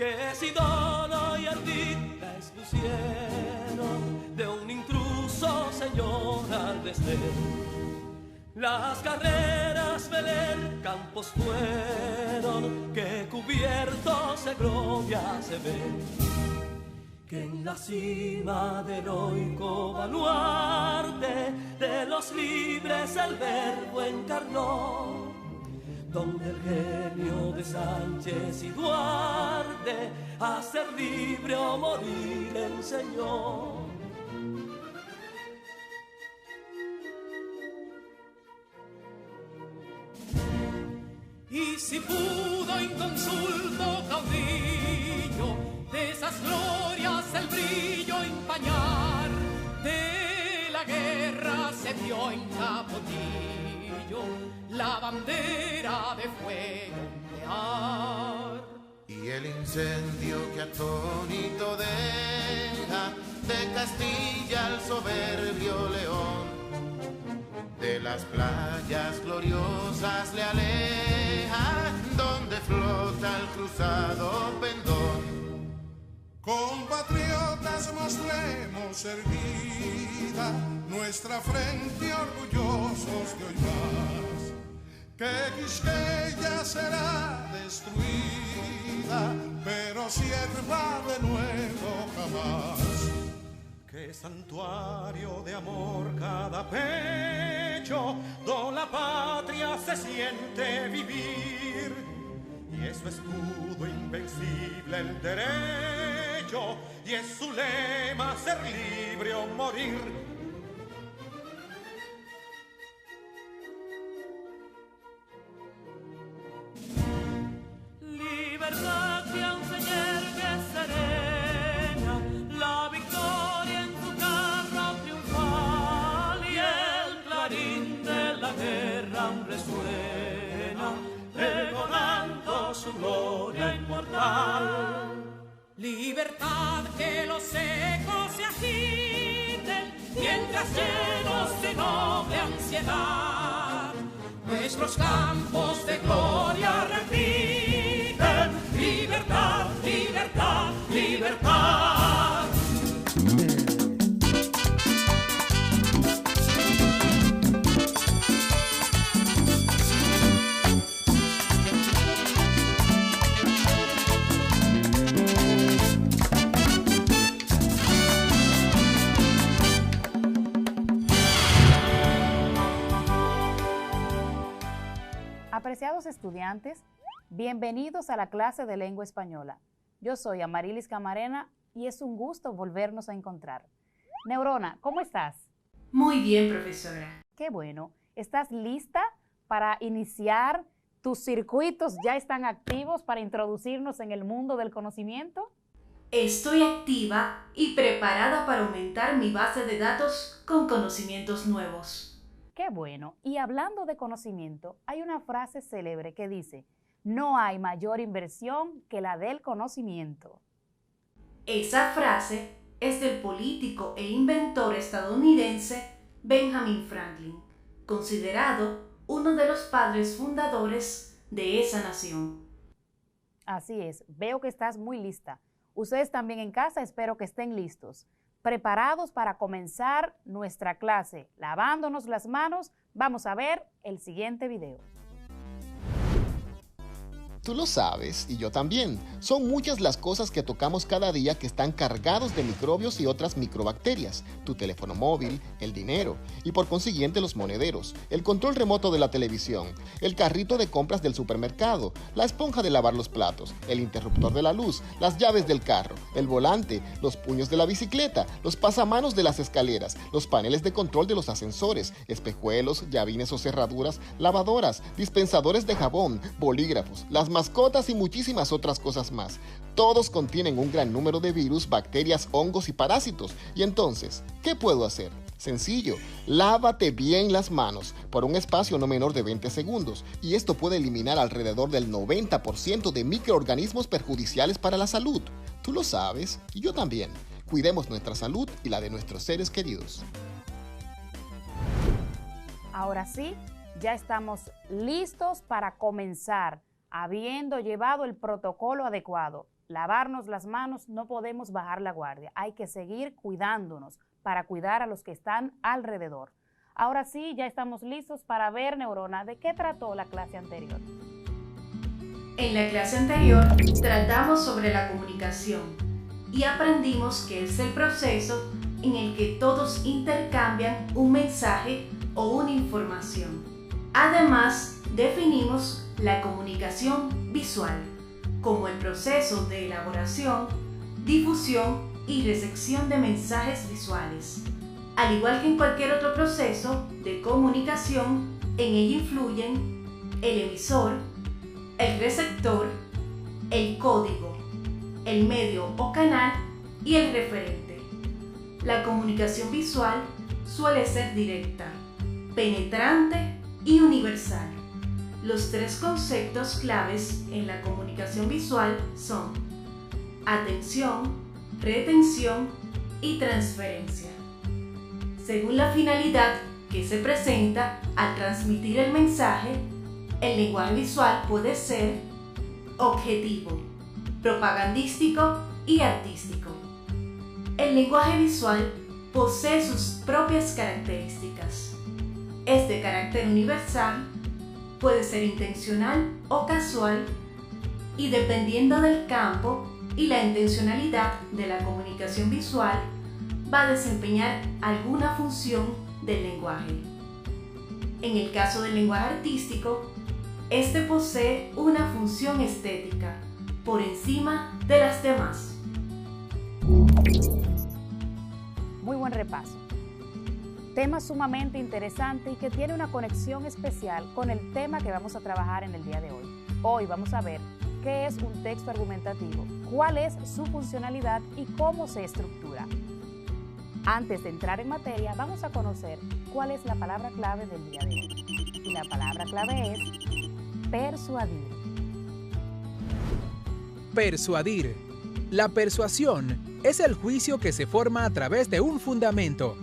que Sidona y Ardid la expusieron de un intruso señor al desdén. Las carreras Belén Campos fueron, que cubiertos de gloria se ven, que en la cima del heroico baluarte de los libres el verbo encarnó, donde el genio de Sánchez y Duarte a ser libre o morir enseñó. Y si pudo inconsulto caudillo de esas glorias el brillo empañar, de la guerra se vio en Capotillo la bandera de fuego ondear. Y el incendio que atónito deja de Castilla al soberbio león, de las playas gloriosas le aleja, donde flota el cruzado pendón. Compatriotas, mostremos erguida nuestra frente orgullosos de hoy más, que Quisqueya será destruida, pero sierva de nuevo jamás. Qué santuario de amor cada pecho, donde la patria se siente vivir, y es su escudo invencible el derecho, y es su lema ser libre o morir. Libertad que aún se yergue serena, la victoria en su carro triunfal, y el clarín de la guerra aún resuena, pregonando su gloria inmortal. Libertad, que los ecos se agiten, mientras llenos de noble ansiedad, nuestros campos de gloria repiten. Libertad, libertad, libertad. Apreciados estudiantes, bienvenidos a la clase de lengua española. Yo soy Amarilis Camarena y es un gusto volvernos a encontrar. Neurona, ¿cómo estás? Muy bien, profesora. Qué bueno. ¿Estás lista para iniciar? ¿Tus circuitos ya están activos para introducirnos en el mundo del conocimiento? Estoy activa y preparada para aumentar mi base de datos con conocimientos nuevos. Qué bueno. Y hablando de conocimiento, hay una frase célebre que dice: no hay mayor inversión que la del conocimiento. Esa frase es del político e inventor estadounidense Benjamin Franklin, considerado uno de los padres fundadores de esa nación. Así es, veo que estás muy lista. Ustedes también en casa espero que estén listos, preparados para comenzar nuestra clase. Lavándonos las manos, vamos a ver el siguiente video. Tú lo sabes, y yo también. Son muchas las cosas que tocamos cada día que están cargados de microbios y otras microbacterias. Tu teléfono móvil, el dinero, y por consiguiente los monederos, el control remoto de la televisión, el carrito de compras del supermercado, la esponja de lavar los platos, el interruptor de la luz, las llaves del carro, el volante, los puños de la bicicleta, los pasamanos de las escaleras, los paneles de control de los ascensores, espejuelos, llavines o cerraduras, lavadoras, dispensadores de jabón, bolígrafos, las mascotas y muchísimas otras cosas más. Todos contienen un gran número de virus, bacterias, hongos y parásitos. Y entonces, ¿qué puedo hacer? Sencillo, lávate bien las manos por un espacio no menor de 20 segundos y esto puede eliminar alrededor del 90% de microorganismos perjudiciales para la salud. Tú lo sabes y yo también. Cuidemos nuestra salud y la de nuestros seres queridos. Ahora sí, ya estamos listos para comenzar, habiendo llevado el protocolo adecuado. lavarnos las manos, no podemos bajar la guardia. Hay que seguir cuidándonos para cuidar a los que están alrededor. Ahora sí, ya estamos listos para ver, Neurona, ¿de qué trató la clase anterior? En la clase anterior tratamos sobre la comunicación y aprendimos que es el proceso en el que todos intercambian un mensaje o una información. Además, definimos la comunicación visual como el proceso de elaboración, difusión y recepción de mensajes visuales. Al igual que en cualquier otro proceso de comunicación, en ella influyen el emisor, el receptor, el código, el medio o canal y el referente. La comunicación visual suele ser directa, penetrante y universal. Los tres conceptos claves en la comunicación visual son atención, retención y transferencia. Según la finalidad que se presenta al transmitir el mensaje, el lenguaje visual puede ser objetivo, propagandístico y artístico. El lenguaje visual posee sus propias características. Es de carácter universal, puede ser intencional o casual y dependiendo del campo y la intencionalidad de la comunicación visual, va a desempeñar alguna función del lenguaje. En el caso del lenguaje artístico, este posee una función estética por encima de las demás. Muy buen repaso. Tema sumamente interesante y que tiene una conexión especial con el tema que vamos a trabajar en el día de hoy. Hoy vamos a ver qué es un texto argumentativo, cuál es su funcionalidad y cómo se estructura. Antes de entrar en materia, vamos a conocer cuál es la palabra clave del día de hoy. Y la palabra clave es persuadir. Persuadir. La persuasión es el juicio que se forma a través de un fundamento.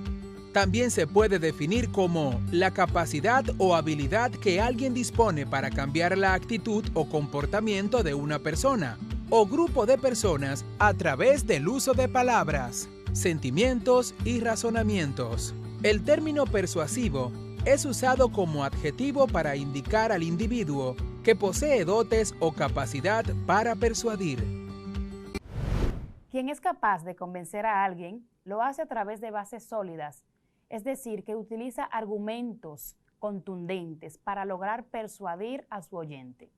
También se puede definir como la capacidad o habilidad que alguien dispone para cambiar la actitud o comportamiento de una persona o grupo de personas a través del uso de palabras, sentimientos y razonamientos. El término persuasivo es usado como adjetivo para indicar al individuo que posee dotes o capacidad para persuadir. Quien es capaz de convencer a alguien lo hace a través de bases sólidas, es decir, que utiliza argumentos contundentes para lograr persuadir a su oyente.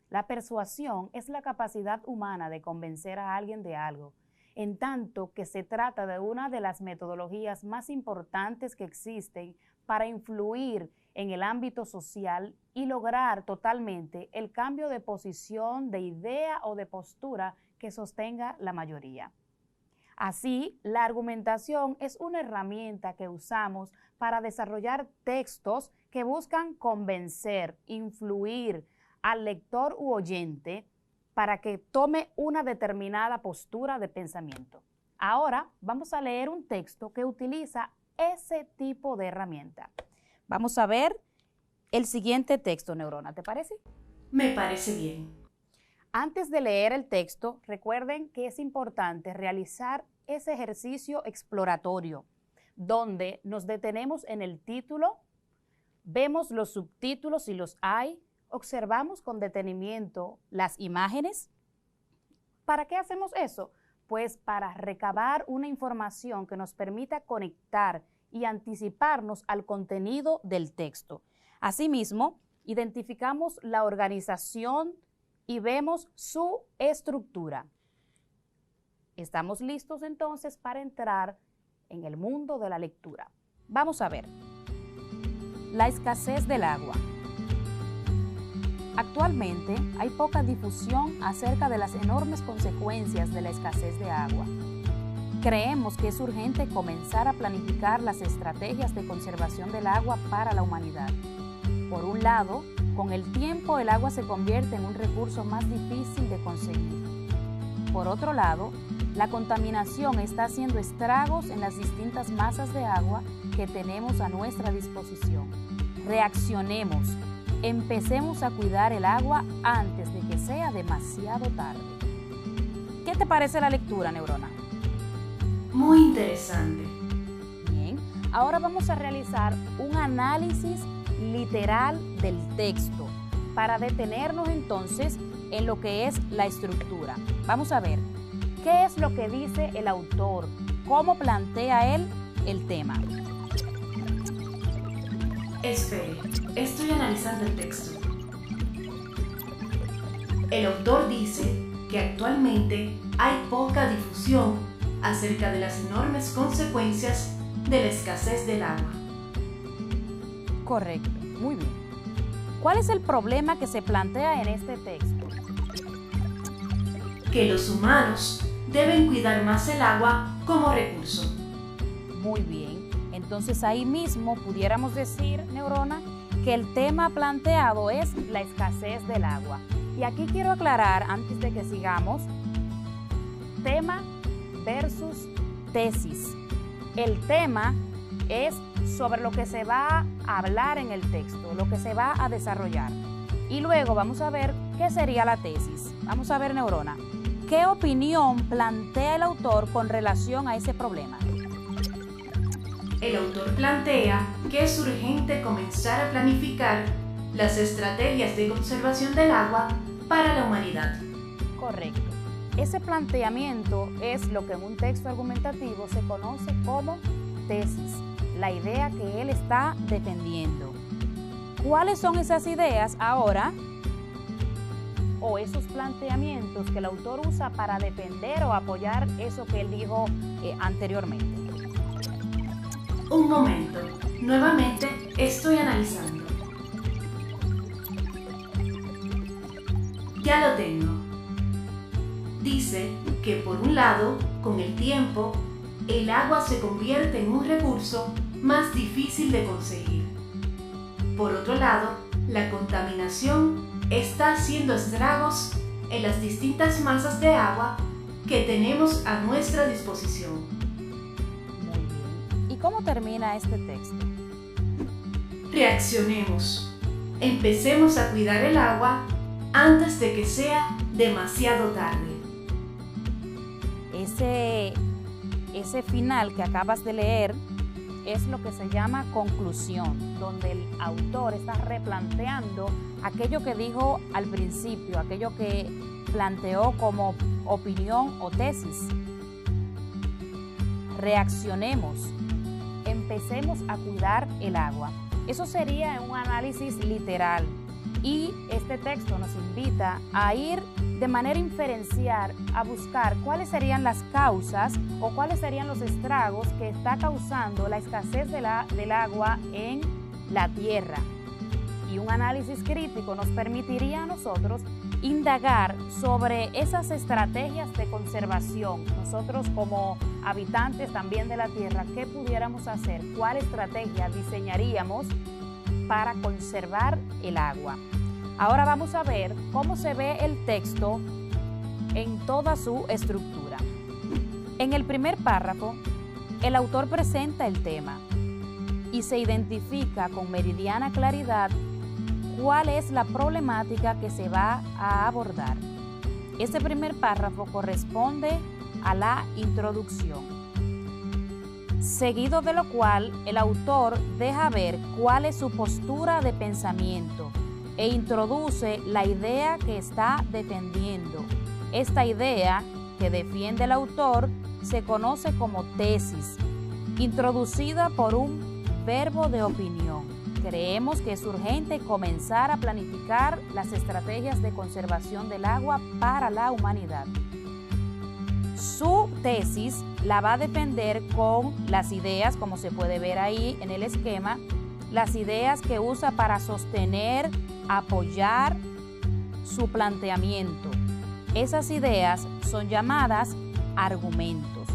La persuasión es la capacidad humana de convencer a alguien de algo, en tanto que se trata de una de las metodologías más importantes que existen para influir en el ámbito social y lograr totalmente el cambio de posición, de idea o de postura que sostenga la mayoría. Así, la argumentación es una herramienta que usamos para desarrollar textos que buscan convencer, influir al lector u oyente para que tome una determinada postura de pensamiento. Ahora vamos a leer un texto que utiliza ese tipo de herramienta. Vamos a ver el siguiente texto, Neurona, ¿te parece? Me parece bien. Antes de leer el texto, recuerden que es importante realizar ese ejercicio exploratorio, donde nos detenemos en el título, vemos los subtítulos si los hay, observamos con detenimiento las imágenes. ¿Para qué hacemos eso? Pues para recabar una información que nos permita conectar y anticiparnos al contenido del texto. Asimismo, identificamos la organización y vemos su estructura. Estamos listos entonces para entrar en el mundo de la lectura. Vamos a ver. La escasez del agua. Actualmente hay poca difusión acerca de las enormes consecuencias de la escasez de agua. Creemos que es urgente comenzar a planificar las estrategias de conservación del agua para la humanidad. Por un lado, con el tiempo el agua se convierte en un recurso más difícil de conseguir. Por otro lado, la contaminación está haciendo estragos en las distintas masas de agua que tenemos a nuestra disposición. Reaccionemos, empecemos a cuidar el agua antes de que sea demasiado tarde. ¿Qué ¿Qué te parece la lectura, Neurona? Muy interesante. Bien, ahora vamos a realizar un análisis literal del texto para detenernos entonces en lo que es la estructura. Vamos a ver qué es lo que dice el autor, cómo plantea él el tema. Espere, estoy analizando el texto. El autor dice que actualmente hay poca difusión acerca de las enormes consecuencias de la escasez del agua. Correcto, muy bien. ¿Cuál es el problema que se plantea en este texto? Que los humanos deben cuidar más el agua como recurso. Muy bien. Entonces ahí mismo pudiéramos decir, Neurona, que el tema planteado es la escasez del agua. Y aquí quiero aclarar, antes de que sigamos, tema versus tesis. El tema es sobre lo que se va a hablar en el texto, lo que se va a desarrollar. Y luego vamos a ver qué sería la tesis. Vamos a ver, Neurona, ¿qué opinión plantea el autor con relación a ese problema? El autor plantea que es urgente comenzar a planificar las estrategias de conservación del agua para la humanidad. Correcto. Ese planteamiento es lo que en un texto argumentativo se conoce como tesis, la idea que él está defendiendo. ¿Cuáles son esas ideas ahora o esos planteamientos que el autor usa para defender o apoyar eso que él dijo anteriormente? Un momento, nuevamente estoy analizando. Ya lo tengo. Dice que por un lado, con el tiempo, el agua se convierte en un recurso más difícil de conseguir. Por otro lado, la contaminación está haciendo estragos en las distintas masas de agua que tenemos a nuestra disposición. Muy bien. ¿Y cómo termina este texto? Reaccionemos. Empecemos a cuidar el agua antes de que sea demasiado tarde. Ese final que acabas de leer es lo que se llama conclusión, donde el autor está replanteando aquello que dijo al principio, aquello que planteó como opinión o tesis. Reaccionemos, empecemos a cuidar el agua. Eso sería un análisis literal y este texto nos invita a ir de manera inferencial a buscar cuáles serían las causas o cuáles serían los estragos que está causando la escasez del agua en la tierra. Y un análisis crítico nos permitiría a nosotros indagar sobre esas estrategias de conservación. Nosotros como habitantes también de la tierra, ¿qué pudiéramos hacer? ¿Cuál estrategia diseñaríamos para conservar el agua? Ahora vamos a ver cómo se ve el texto en toda su estructura. En el primer párrafo, el autor presenta el tema y se identifica con meridiana claridad cuál es la problemática que se va a abordar. Este primer párrafo corresponde a la introducción, seguido de lo cual el autor deja ver cuál es su postura de pensamiento e introduce la idea que está defendiendo. Esta idea que defiende el autor se conoce como tesis, introducida por un verbo de opinión. Creemos que es urgente comenzar a planificar las estrategias de conservación del agua para la humanidad. Su tesis la va a defender con las ideas, como se puede ver ahí en el esquema, las ideas que usa para sostener, apoyar su planteamiento. Esas ideas son llamadas argumentos.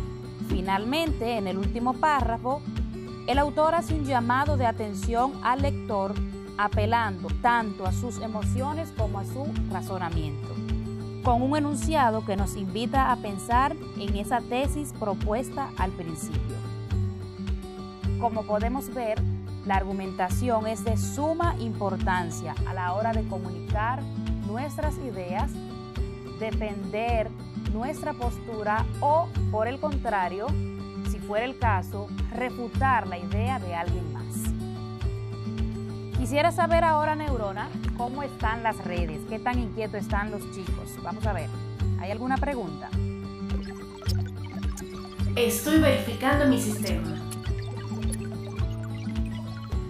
Finalmente, en el último párrafo, el autor hace un llamado de atención al lector, apelando tanto a sus emociones como a su razonamiento, con un enunciado que nos invita a pensar en esa tesis propuesta al principio. Como podemos ver, la argumentación es de suma importancia a la hora de comunicar nuestras ideas, defender nuestra postura o, por el contrario, si fuera el caso, refutar la idea de alguien más. Quisiera saber ahora, Neurona, cómo están las redes, qué tan inquietos están los chicos. Vamos a ver, ¿hay alguna pregunta? Estoy verificando mi sistema.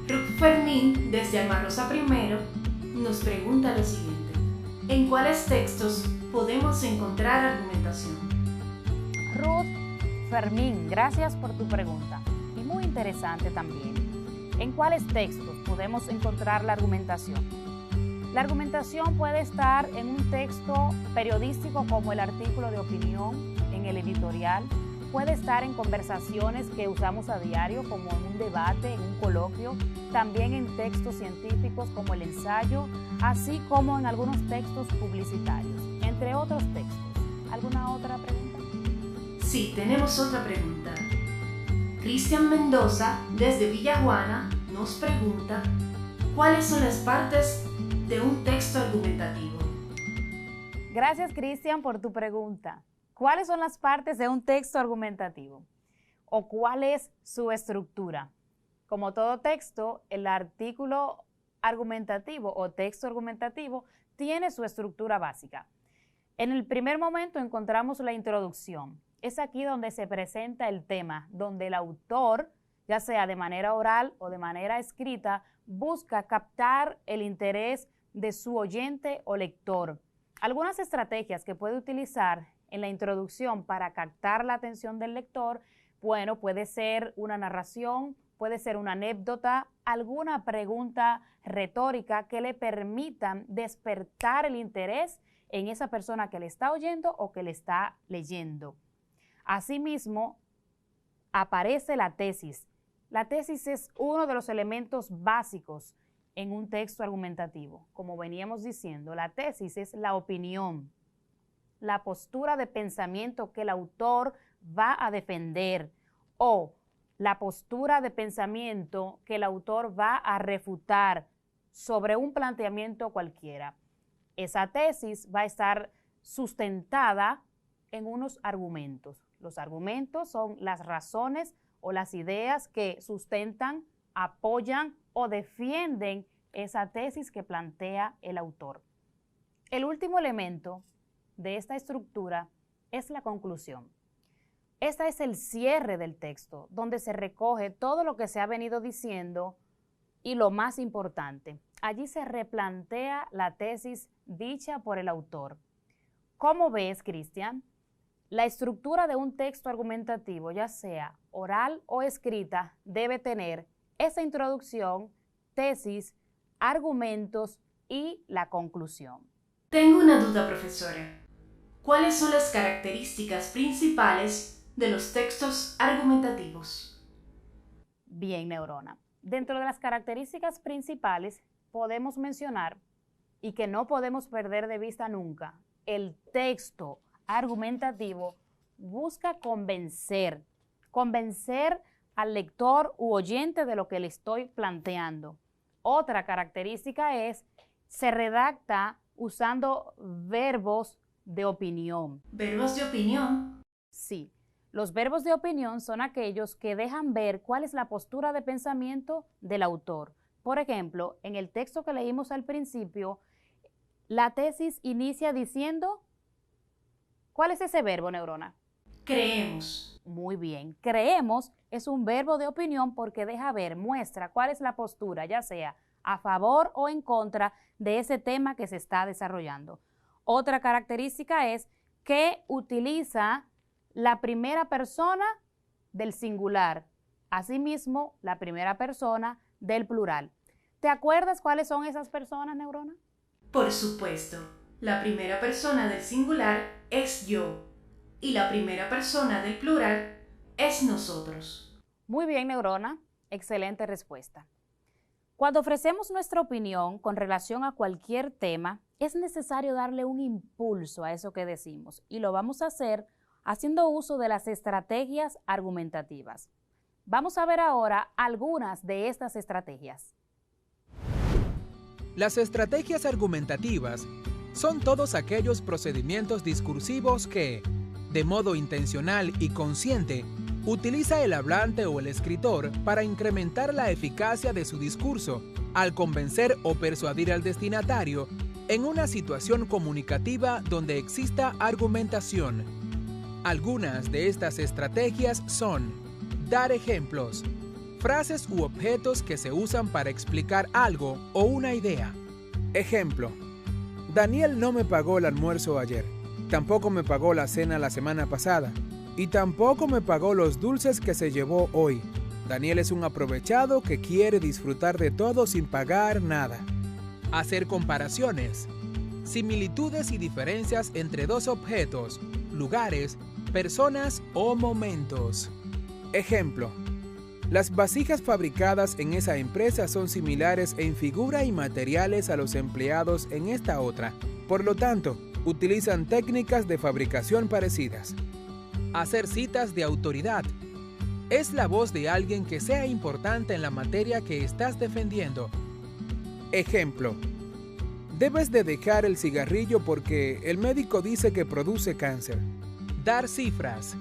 Ruth Fermín, desde Alma Rosa I, nos pregunta lo siguiente. ¿En cuáles textos podemos encontrar argumentación? Ruth Fermín, gracias por tu pregunta. Y muy interesante también. ¿En cuáles textos podemos encontrar la argumentación? La argumentación puede estar en un texto periodístico como el artículo de opinión, en el editorial, puede estar en conversaciones que usamos a diario como en un debate, en un coloquio, también en textos científicos como el ensayo, así como en algunos textos publicitarios, entre otros textos. ¿Alguna otra pregunta? Sí, tenemos otra pregunta. Cristian Mendoza, desde Villajuana, nos pregunta ¿cuáles son las partes de un texto argumentativo? Gracias, Cristian, por tu pregunta. ¿Cuáles son las partes de un texto argumentativo? ¿O cuál es su estructura? Como todo texto, el artículo argumentativo o texto argumentativo tiene su estructura básica. En el primer momento encontramos la introducción. Es aquí donde se presenta el tema, donde el autor, ya sea de manera oral o de manera escrita, busca captar el interés de su oyente o lector. Algunas estrategias que puede utilizar en la introducción para captar la atención del lector, bueno, puede ser una narración, puede ser una anécdota, alguna pregunta retórica que le permitan despertar el interés en esa persona que le está oyendo o que le está leyendo. Asimismo, aparece la tesis. La tesis es uno de los elementos básicos en un texto argumentativo. Como veníamos diciendo, la tesis es la opinión, la postura de pensamiento que el autor va a defender o la postura de pensamiento que el autor va a refutar sobre un planteamiento cualquiera. Esa tesis va a estar sustentada en unos argumentos. Los argumentos son las razones o las ideas que sustentan, apoyan o defienden esa tesis que plantea el autor. El último elemento de esta estructura es la conclusión. Esta es el cierre del texto, donde se recoge todo lo que se ha venido diciendo y lo más importante. Allí se replantea la tesis dicha por el autor. ¿Cómo ves, Cristian? La estructura de un texto argumentativo, ya sea oral o escrita, debe tener esa introducción, tesis, argumentos y la conclusión. Tengo una duda, profesora. ¿Cuáles son las características principales de los textos argumentativos? Bien, Neurona. Dentro de las características principales podemos mencionar, y que no podemos perder de vista nunca, el texto argumentativo busca convencer al lector u oyente de lo que le estoy planteando. Otra característica es, se redacta usando verbos de opinión. ¿Verbos de opinión? Sí, los verbos de opinión son aquellos que dejan ver cuál es la postura de pensamiento del autor. Por ejemplo, en el texto que leímos al principio, la tesis inicia diciendo, ¿cuál es ese verbo, Neurona? Creemos. Muy bien, creemos es un verbo de opinión porque deja ver, muestra cuál es la postura, ya sea a favor o en contra de ese tema que se está desarrollando. Otra característica es que utiliza la primera persona del singular, asimismo la primera persona del plural. ¿Te acuerdas cuáles son esas personas, Neurona? Por supuesto, la primera persona del singular es yo y la primera persona del plural es nosotros. Muy bien, Neurona, excelente respuesta. Cuando ofrecemos nuestra opinión con relación a cualquier tema, es necesario darle un impulso a eso que decimos y lo vamos a hacer haciendo uso de las estrategias argumentativas. Vamos a ver ahora algunas de estas estrategias. Las estrategias argumentativas son todos aquellos procedimientos discursivos que, de modo intencional y consciente, utiliza el hablante o el escritor para incrementar la eficacia de su discurso al convencer o persuadir al destinatario en una situación comunicativa donde exista argumentación. Algunas de estas estrategias son dar ejemplos, frases u objetos que se usan para explicar algo o una idea. Ejemplo: Daniel no me pagó el almuerzo ayer, tampoco me pagó la cena la semana pasada y tampoco me pagó los dulces que se llevó hoy. Daniel es un aprovechado que quiere disfrutar de todo sin pagar nada. Hacer comparaciones, similitudes y diferencias entre dos objetos, lugares, personas o momentos. Ejemplo: las vasijas fabricadas en esa empresa son similares en figura y materiales a los empleados en esta otra. Por lo tanto, utilizan técnicas de fabricación parecidas. Hacer citas de autoridad. Es la voz de alguien que sea importante en la materia que estás defendiendo. Ejemplo: debes de dejar el cigarrillo porque el médico dice que produce cáncer. Dar cifras.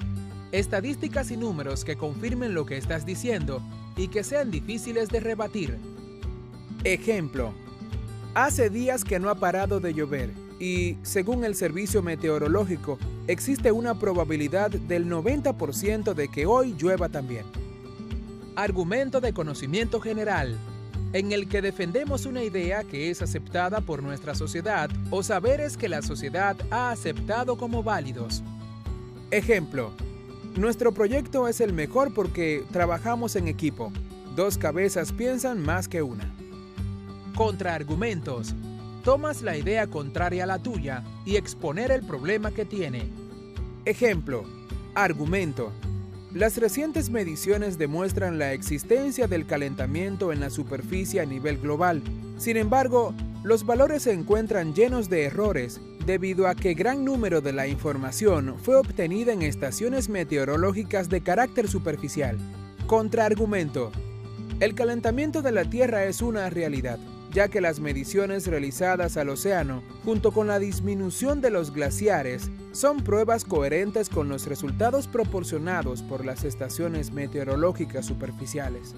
Estadísticas y números que confirmen lo que estás diciendo y que sean difíciles de rebatir. Ejemplo: hace días que no ha parado de llover y, según el servicio meteorológico, existe una probabilidad del 90% de que hoy llueva también. Argumento de conocimiento general, en el que defendemos una idea que es aceptada por nuestra sociedad o saberes que la sociedad ha aceptado como válidos. Ejemplo: nuestro proyecto es el mejor porque trabajamos en equipo. Dos cabezas piensan más que una. Contraargumentos. Tomas la idea contraria a la tuya y exponer el problema que tiene. Ejemplo: argumento. Las recientes mediciones demuestran la existencia del calentamiento en la superficie a nivel global. Sin embargo, los valores se encuentran llenos de errores debido a que gran número de la información fue obtenida en estaciones meteorológicas de carácter superficial. Contraargumento. El calentamiento de la Tierra es una realidad, ya que las mediciones realizadas al océano, junto con la disminución de los glaciares, son pruebas coherentes con los resultados proporcionados por las estaciones meteorológicas superficiales.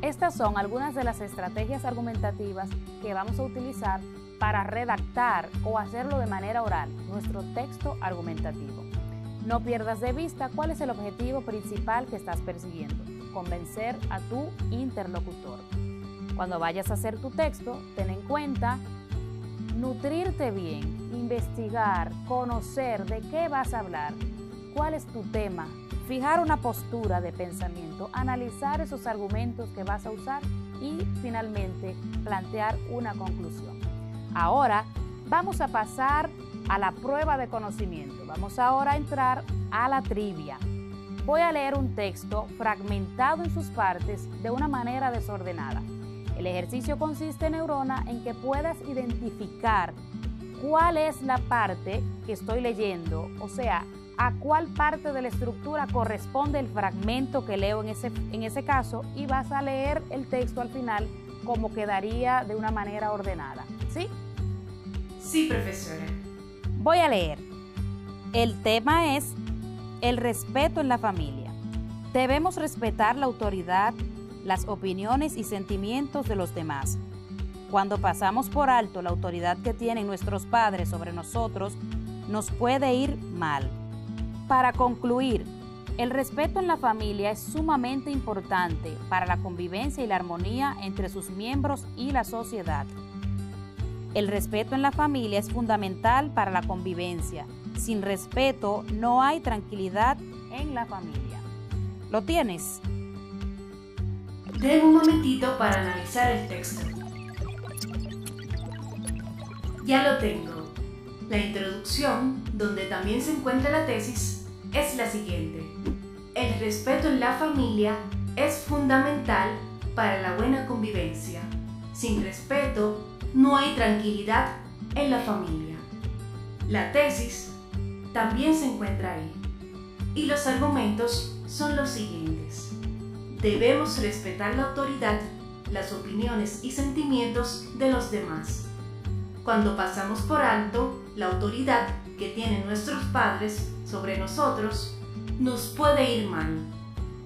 Estas son algunas de las estrategias argumentativas que vamos a utilizar para redactar o hacerlo de manera oral, nuestro texto argumentativo. No pierdas de vista cuál es el objetivo principal que estás persiguiendo: convencer a tu interlocutor. Cuando vayas a hacer tu texto, ten en cuenta nutrirte bien, investigar, conocer de qué vas a hablar, cuál es tu tema, fijar una postura de pensamiento, analizar esos argumentos que vas a usar y finalmente plantear una conclusión. Ahora vamos a pasar a la prueba de conocimiento. Vamos ahora a entrar a la trivia. Voy a leer un texto fragmentado en sus partes de una manera desordenada. El ejercicio consiste, neurona, en que puedas identificar cuál es la parte que estoy leyendo, o sea, a cuál parte de la estructura corresponde el fragmento que leo en ese caso, y vas a leer el texto al final como quedaría de una manera ordenada. ¿Sí? Sí, profesora. Voy a leer. El tema es el respeto en la familia. Debemos respetar la autoridad, las opiniones y sentimientos de los demás. Cuando pasamos por alto la autoridad que tienen nuestros padres sobre nosotros, nos puede ir mal. Para concluir, el respeto en la familia es sumamente importante para la convivencia y la armonía entre sus miembros y la sociedad. El respeto en la familia es fundamental para la convivencia. Sin respeto no hay tranquilidad en la familia. ¿Lo tienes? Den un momentito para analizar el texto. Ya lo tengo. La introducción, donde también se encuentra la tesis, es la siguiente. El respeto en la familia es fundamental para la buena convivencia. Sin respeto, no hay tranquilidad en la familia. La tesis también se encuentra ahí. Y los argumentos son los siguientes. Debemos respetar la autoridad, las opiniones y sentimientos de los demás. cuando pasamos por alto la autoridad que tienen nuestros padres sobre nosotros, nos puede ir mal.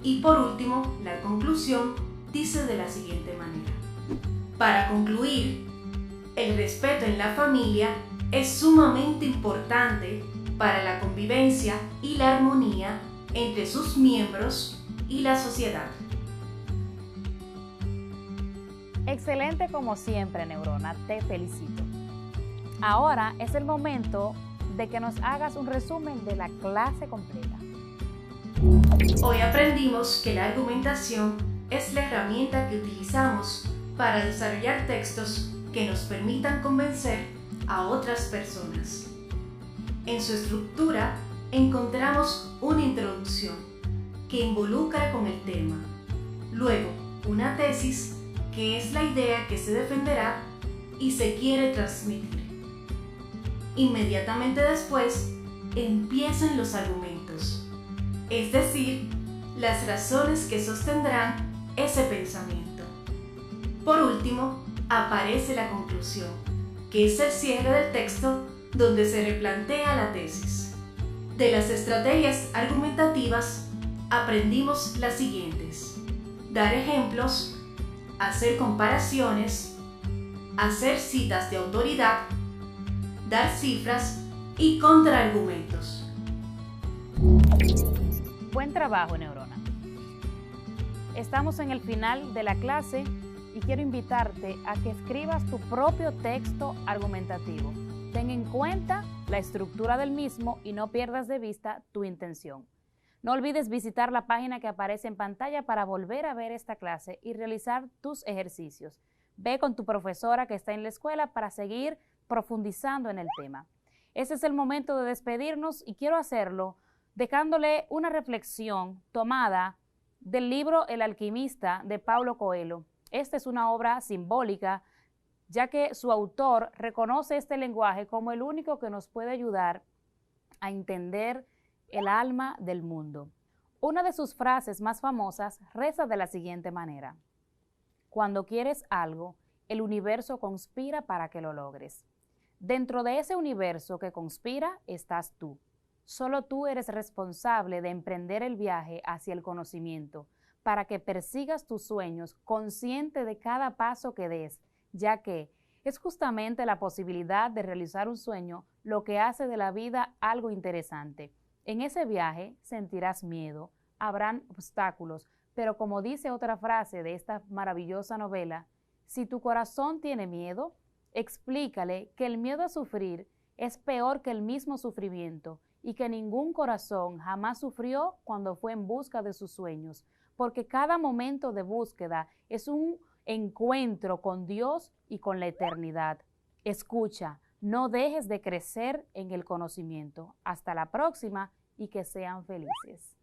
Y por último, la conclusión dice de la siguiente manera. Para concluir, el respeto en la familia es sumamente importante para la convivencia y la armonía entre sus miembros y la sociedad. Excelente como siempre, Neurona, te felicito. Ahora es el momento de que nos hagas un resumen de la clase completa. Hoy aprendimos que la argumentación es la herramienta que utilizamos para desarrollar textos que nos permitan convencer a otras personas. En su estructura encontramos una introducción que involucra con el tema, luego una tesis que es la idea que se defenderá y se quiere transmitir. Inmediatamente después empiezan los argumentos, es decir, las razones que sostendrán ese pensamiento. Por último, aparece la conclusión, que es el cierre del texto donde se replantea la tesis. De las estrategias argumentativas aprendimos las siguientes: dar ejemplos, hacer comparaciones, hacer citas de autoridad, dar cifras y contraargumentos. Buen trabajo, Neurona. Estamos en el final de la clase y quiero invitarte a que escribas tu propio texto argumentativo. Ten en cuenta la estructura del mismo y no pierdas de vista tu intención. No olvides visitar la página que aparece en pantalla para volver a ver esta clase y realizar tus ejercicios. Ve con tu profesora que está en la escuela para seguir profundizando en el tema. Ese es el momento de despedirnos y quiero hacerlo dejándole una reflexión tomada del libro El alquimista de Paulo Coelho. Esta es una obra simbólica, ya que su autor reconoce este lenguaje como el único que nos puede ayudar a entender el alma del mundo. Una de sus frases más famosas reza de la siguiente manera: cuando quieres algo, el universo conspira para que lo logres. Dentro de ese universo que conspira estás tú. Solo tú eres responsable de emprender el viaje hacia el conocimiento para que persigas tus sueños consciente de cada paso que des, ya que es justamente la posibilidad de realizar un sueño lo que hace de la vida algo interesante. En ese viaje sentirás miedo, habrán obstáculos, pero como dice otra frase de esta maravillosa novela, si tu corazón tiene miedo, explícale que el miedo a sufrir es peor que el mismo sufrimiento y que ningún corazón jamás sufrió cuando fue en busca de sus sueños, porque cada momento de búsqueda es un encuentro con Dios y con la eternidad. Escucha, no dejes de crecer en el conocimiento. Hasta la próxima y que sean felices.